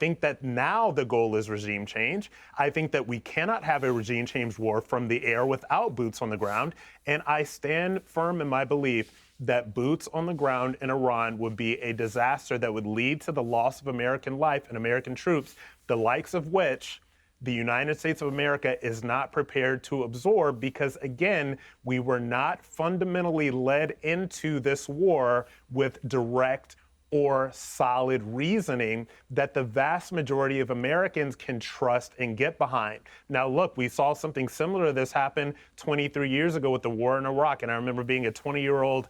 think that now the goal is regime change. I think that we cannot have a regime change war from the air without boots on the ground. And I stand firm in my belief that boots on the ground in Iran would be a disaster that would lead to the loss of American life and American troops, the likes of which the United States of America is not prepared to absorb because, again, we were not fundamentally led into this war with direct or solid reasoning that the vast majority of Americans can trust and get behind. Now, look, we saw something similar to this happen 23 years ago with the war in Iraq. And I remember being a 20-year-old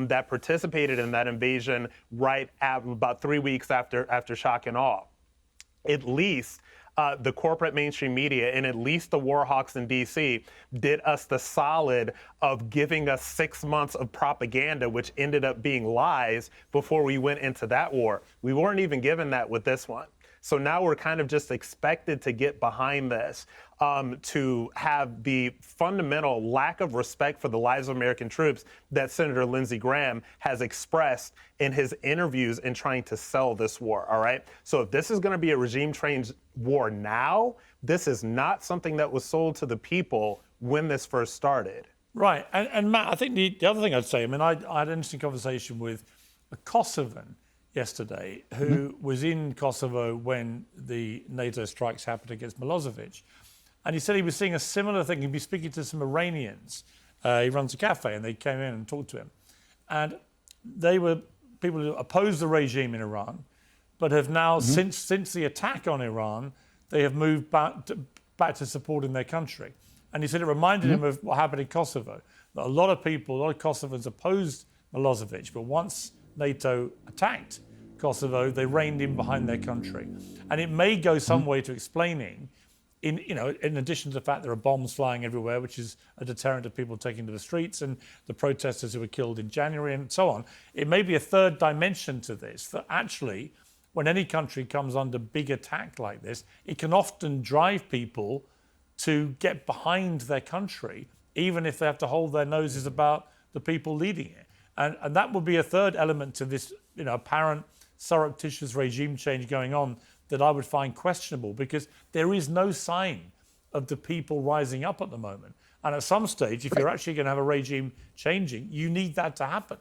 that participated in that invasion right at about 3 weeks after shock and awe. At least the corporate mainstream media and at least the war hawks in D.C. did us the solid of giving us 6 months of propaganda, which ended up being lies before we went into that war. We weren't even given that with this one. So now we're kind of just expected to get behind this, to have the fundamental lack of respect for the lives of American troops that Senator Lindsey Graham has expressed in his interviews in trying to sell this war, all right? So if this is going to be a regime change war now, this is not something that was sold to the people when this first started. Right. And Matt, I think the other thing I'd say, I mean, I had an interesting conversation with a Kosovan yesterday who was in Kosovo when the NATO strikes happened against Milosevic. And he said he was seeing a similar thing. He'd be speaking to some Iranians. He runs a cafe and they came in and talked to him. And they were people who opposed the regime in Iran, but have now, since the attack on Iran, they have moved back to supporting their country. And he said it reminded him of what happened in Kosovo. That a lot of Kosovans opposed Milosevic, but once NATO attacked Kosovo, they reined in behind their country. And it may go some way to explaining, in addition to the fact there are bombs flying everywhere, which is a deterrent of people taking to the streets, and the protesters who were killed in January and so on. It may be a third dimension to this, that actually, when any country comes under big attack like this, it can often drive people to get behind their country, even if they have to hold their noses about the people leading it. And that would be a third element to this, apparent surreptitious regime change going on that I would find questionable, because there is no sign of the people rising up at the moment. And at some stage, if you're actually going to have a regime changing, you need that to happen.